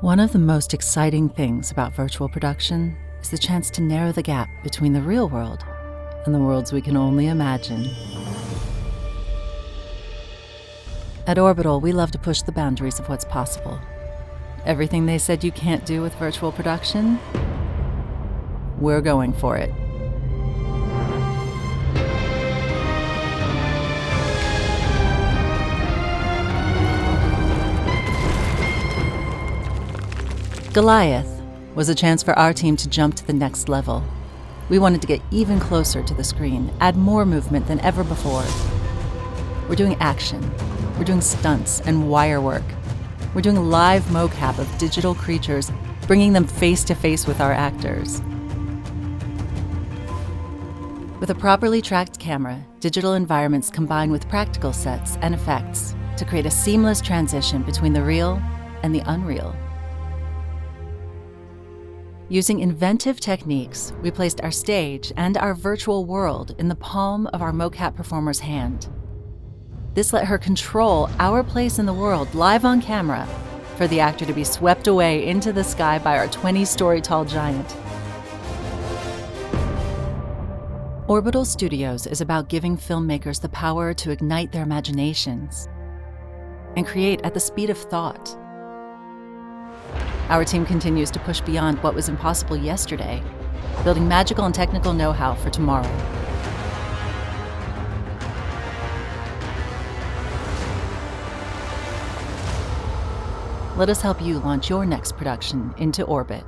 One of the most exciting things about virtual production is the chance to narrow the gap between the real world and the worlds we can only imagine. At Orbital, we love to push the boundaries of what's possible. Everything they said you can't do with virtual production, we're going for it. Goliath was a chance for our team to jump to the next level. We wanted to get even closer to the screen, add more movement than ever before. We're doing action, we're doing stunts and wire work. We're doing live mocap of digital creatures, bringing them face to face with our actors. With a properly tracked camera, digital environments combine with practical sets and effects to create a seamless transition between the real and the unreal. Using inventive techniques, we placed our stage and our virtual world in the palm of our mocap performer's hand. This let her control our place in the world live on camera for the actor to be swept away into the sky by our 20-story tall giant. Orbital Studios is about giving filmmakers the power to ignite their imaginations and create at the speed of thought. Our team continues to push beyond what was impossible yesterday, building magical and technical know-how for tomorrow. Let us help you launch your next production into orbit.